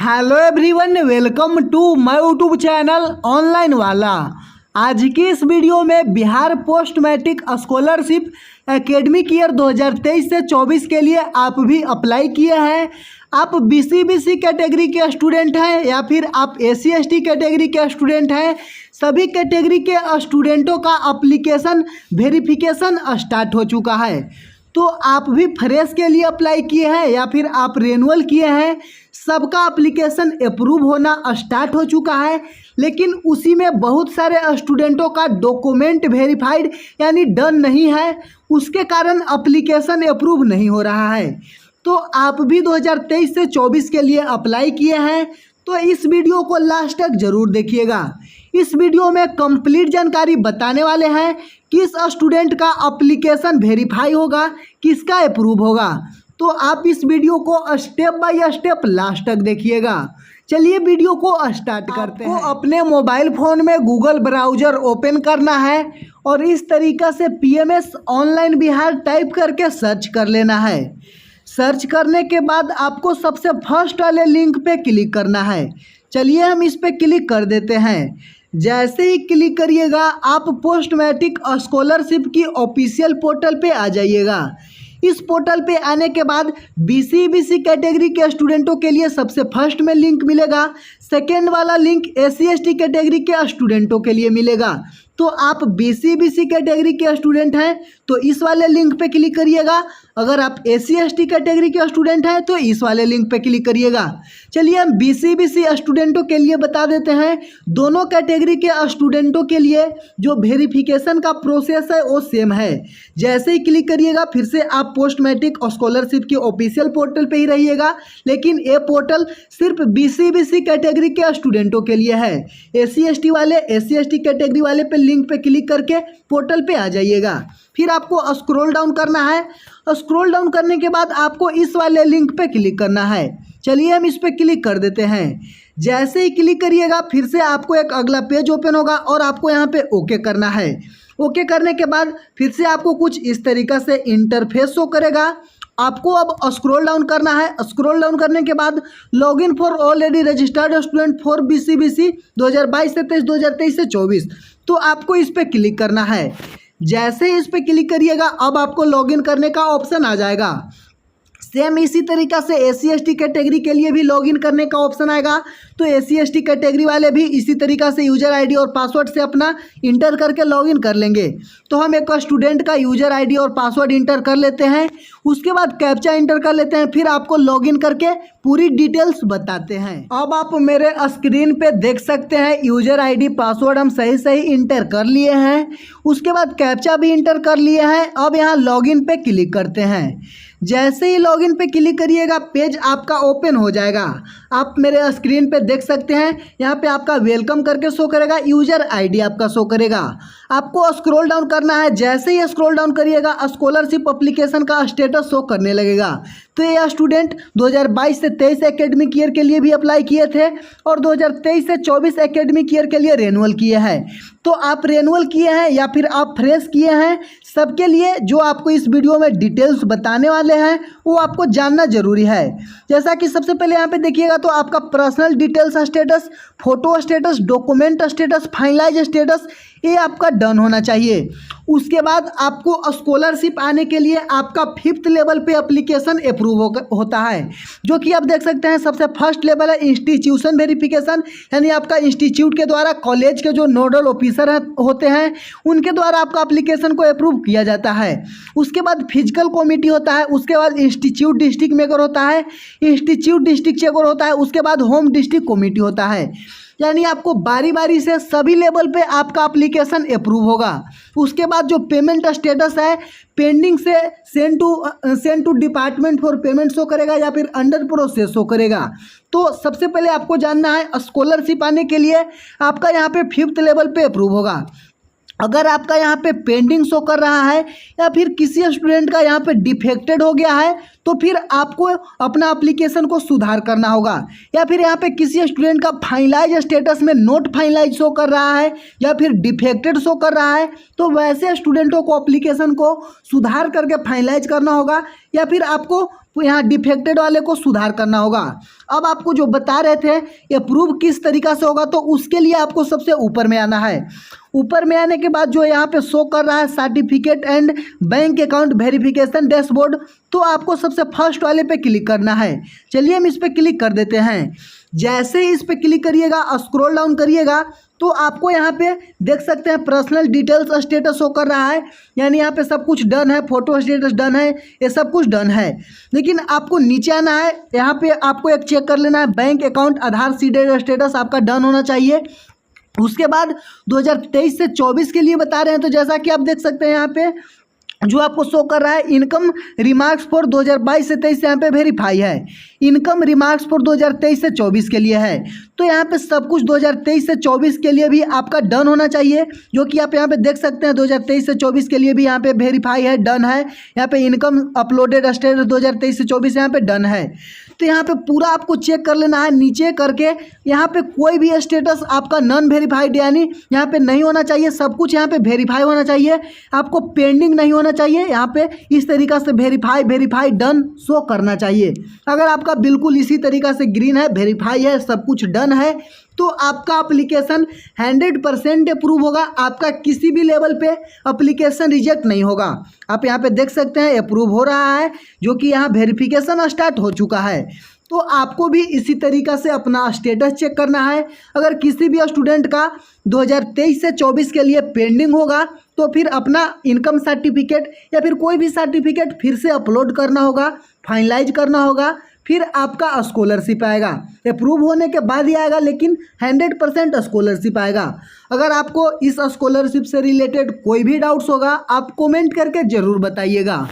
Hello everyone, welcome to my YouTube channel online वाला। आज की इस वीडियो में Bihar post matric scholarship academic year 2023 से 24 के लिए आप भी अप्लाई किए हैं। आप बीसी कैटेगरी के स्टूडेंट हैं या फिर आप SC/ST कैटेगरी के स्टूडेंट हैं, सभी कैटेगरी के स्टूडेंटों का एप्लीकेशन वेरिफिकेशन स्टार्ट हो चुका है। तो आप भी फ्रेश के लिए अप्लाई किए हैं या फिर आप रेनुअल किए हैं, सबका एप्लीकेशन अप्रूव होना स्टार्ट हो चुका है। लेकिन उसी में बहुत सारे स्टूडेंटों का डॉक्यूमेंट वेरीफाइड यानी डन नहीं है, उसके कारण एप्लीकेशन अप्रूव नहीं हो रहा है। तो आप भी 2023 से 24 के लिए अप्लाई किए हैं, तो इस वीडियो को लास्ट तक जरूर देखिएगा। इस वीडियो में कंप्लीट जानकारी बताने वाले हैं, किस स्टूडेंट का एप्लीकेशन वेरीफाई होगा, किसका अप्रूव होगा। तो आप इस वीडियो को स्टेप बाय स्टेप लास्ट तक देखिएगा। चलिए वीडियो को स्टार्ट करते हैं। अपने मोबाइल फ़ोन में गूगल ब्राउज़र ओपन करना है और इस तरीक़ा से PMS ऑनलाइन बिहार टाइप करके सर्च कर लेना है। सर्च करने के बाद आपको सबसे फर्स्ट वाले लिंक पे क्लिक करना है। चलिए हम इस पे क्लिक कर देते हैं। जैसे ही क्लिक करिएगा आप पोस्ट मैट्रिक स्कॉलरशिप की ऑफिशियल पोर्टल पे आ जाइएगा। इस पोर्टल पे आने के बाद BC कैटेगरी के स्टूडेंटों के लिए सबसे फर्स्ट में लिंक मिलेगा। सेकेंड वाला लिंक SC/ST कैटेगरी के स्टूडेंटों के लिए मिलेगा। तो आप BC कैटेगरी के स्टूडेंट हैं तो इस वाले लिंक पे क्लिक करिएगा। अगर आप SC/ST कैटेगरी के स्टूडेंट हैं तो इस वाले लिंक पे क्लिक करिएगा। चलिए हम BC स्टूडेंटों के लिए बता देते हैं। दोनों कैटेगरी के स्टूडेंटों के लिए जो वेरिफिकेशन का प्रोसेस है वो सेम है। जैसे ही क्लिक करिएगा फिर से आप पोस्ट मैट्रिक स्कॉलरशिप की ऑफिशियल पोर्टल पे ही रहिएगा, लेकिन ये पोर्टल सिर्फ BC कैटेगरी के स्टूडेंटों के लिए है। SC/ST वाले SC/ST कैटेगरी वाले पे लिंक पे क्लिक करके पोर्टल पे आ जाइएगा। फिर आपको स्क्रॉल डाउन करना है। स्क्रॉल डाउन करने के बाद आपको इस वाले लिंक पे क्लिक करना है। चलिए हम इस पे क्लिक कर देते हैं। जैसे ही क्लिक करिएगा फिर से आपको एक अगला पेज ओपन होगा और आपको यहाँ पे ओके करना है। ओके करने के बाद फिर से आपको कुछ इस तरीक़ा से इंटरफेस शो करेगा। आपको अब स्क्रॉल डाउन करना है। स्क्रॉल डाउन करने के बाद login for already registered student for BC 2022 से 23, 2023 से 24, तो आपको इस पर क्लिक करना है। जैसे ही इस पर क्लिक करिएगा अब आपको लॉगिन करने का ऑप्शन आ जाएगा। सेम इसी तरीक़ा से SC/ST कैटेगरी के लिए भी लॉगिन करने का ऑप्शन आएगा। तो SC/ST कैटेगरी वाले भी इसी तरीक़ा से यूज़र ID और पासवर्ड से अपना इंटर करके लॉगिन कर लेंगे। तो हम एक स्टूडेंट का यूज़र ID और पासवर्ड इंटर कर लेते हैं, उसके बाद कैप्चा इंटर कर लेते हैं, फिर आपको लॉगिन करके पूरी डिटेल्स बताते हैं। अब आप मेरे स्क्रीन पे देख सकते हैं यूज़र ID पासवर्ड हम सही इंटर कर लिए हैं, उसके बाद कैप्चा भी इंटर कर लिए हैं। अब यहाँ लॉगिन पे क्लिक करते हैं। जैसे ही लॉगिन पे क्लिक करिएगा पेज आपका ओपन हो जाएगा। आप मेरे स्क्रीन पे देख सकते हैं यहाँ पे आपका वेलकम करके शो करेगा, यूज़र ID आपका शो करेगा। आपको स्क्रॉल डाउन करना है। जैसे ही स्क्रॉल डाउन करिएगा स्कॉलरशिप एप्लीकेशन का स्टेटस शो करने लगेगा। तो ये स्टूडेंट 2022 से 23 एकेडमिक ईयर के लिए भी अप्लाई किए थे और 2023 से 24 एकेडमिक ईयर के लिए रेनुअल किए हैं। तो आप रेनुअल किए हैं या फिर आप फ्रेश किए हैं, सबके लिए जो आपको इस वीडियो में डिटेल्स बताने वाले हैं वो आपको जानना जरूरी है। जैसा कि सबसे पहले यहाँ पे देखिएगा तो आपका personal details status, photo status, document status, finalise status ये आपका डन होना चाहिए। उसके बाद आपको स्कॉलरशिप आने के लिए आपका 5th लेवल पे एप्लीकेशन अप्रूव होता है, जो कि आप देख सकते हैं सबसे फर्स्ट लेवल है इंस्टीट्यूशन वेरिफिकेशन, यानी आपका इंस्टीट्यूट के द्वारा कॉलेज के जो नोडल ऑफिसर होते हैं उनके द्वारा आपका एप्लीकेशन को अप्रूव किया जाता है। उसके बाद फिजिकल कमेटी होता है, उसके बाद इंस्टीट्यूट डिस्ट्रिक्ट मेकर होता है, इंस्टीट्यूट डिस्ट्रिक्ट चेकर होता है, उसके बाद होम डिस्ट्रिक्ट कमेटी होता है। यानी आपको बारी बारी से सभी लेवल पे आपका एप्लीकेशन अप्रूव होगा। उसके बाद जो पेमेंट स्टेटस है पेंडिंग से send to department for payment show करेगा या फिर अंडर प्रोसेस शो करेगा। तो सबसे पहले आपको जानना है स्कॉलरशिप आने के लिए आपका यहाँ पे 5th लेवल पे अप्रूव होगा। अगर आपका यहाँ पे पेंडिंग शो कर रहा है या फिर किसी स्टूडेंट का यहाँ पे डिफेक्टेड हो गया है तो फिर आपको अपना एप्लीकेशन को सुधार करना होगा। या फिर यहाँ पे किसी स्टूडेंट का फाइनलाइज स्टेटस में नोट फाइनलाइज शो कर रहा है या फिर डिफेक्टेड शो कर रहा है तो वैसे स्टूडेंटों को एप्लीकेशन को सुधार करके फाइनलाइज करना होगा। या फिर आपको यहाँ डिफेक्टेड वाले को सुधार करना होगा। अब आपको जो बता रहे थे ये प्रूव किस तरीका से होगा, तो उसके लिए आपको सबसे ऊपर में आना है। ऊपर में आने के बाद जो यहाँ पे शो कर रहा है certificate and bank account verification dashboard, तो आपको सबसे फर्स्ट वाले पे क्लिक करना है। चलिए हम इस पर क्लिक कर देते हैं। जैसे ही इस पर क्लिक करिएगा, स्क्रॉल डाउन करिएगा, तो आपको यहाँ पे देख सकते हैं पर्सनल डिटेल्स स्टेटस शो कर रहा है, यानी यहाँ पे सब कुछ डन है, फोटो स्टेटस डन है, ये सब कुछ डन है। लेकिन आपको नीचे आना है, यहाँ पे आपको एक चेक कर लेना है बैंक अकाउंट आधार सीडेड स्टेटस आपका डन होना चाहिए। उसके बाद 2023 से 24 के लिए बता रहे हैं, तो जैसा कि आप देख सकते हैं यहाँ पे जो आपको शो कर रहा है इनकम रिमार्क्स फॉर 2022 से 23 यहाँ पे वेरीफाई है, इनकम रिमार्क्स फॉर 2023 से 24 के लिए है। तो यहाँ पे सब कुछ 2023 से 24 के लिए भी आपका डन होना चाहिए, जो कि आप यहाँ पे देख सकते हैं 2023 से 24 के लिए भी यहाँ पे वेरीफाई है, डन है। यहाँ पे इनकम अपलोडेड स्टेटस 2023 से 24 यहाँ पे डन है। तो यहाँ पे पूरा आपको चेक कर लेना है नीचे करके, यहाँ पे कोई भी स्टेटस आपका नॉन वेरीफाइड यानी यहाँ पे नहीं होना चाहिए, सब कुछ यहाँ पे वेरीफाई होना चाहिए, आपको पेंडिंग नहीं होना चाहिए। यहाँ पे इस तरीका से वेरीफाई डन शो करना चाहिए। अगर आपका बिल्कुल इसी तरीका से ग्रीन है, वेरीफाई है, सब कुछ डन है, तो आपका एप्लीकेशन 100% अप्रूव होगा, आपका किसी भी लेवल पे एप्लीकेशन रिजेक्ट नहीं होगा। आप यहाँ पे देख सकते हैं अप्रूव हो रहा है, जो कि यहाँ वेरिफिकेशन स्टार्ट हो चुका है। तो आपको भी इसी तरीका से अपना स्टेटस चेक करना है। अगर किसी भी स्टूडेंट का 2023 से 24 के लिए पेंडिंग होगा, तो फिर अपना इनकम सर्टिफिकेट या फिर कोई भी सर्टिफिकेट फिर से अपलोड करना होगा, फाइनलाइज करना होगा, फिर आपका स्कॉलरशिप आएगा। अप्रूव होने के बाद ही आएगा, लेकिन 100% स्कॉलरशिप आएगा। अगर आपको इस स्कॉलरशिप से रिलेटेड कोई भी डाउट्स होगा, आप कमेंट करके ज़रूर बताइएगा।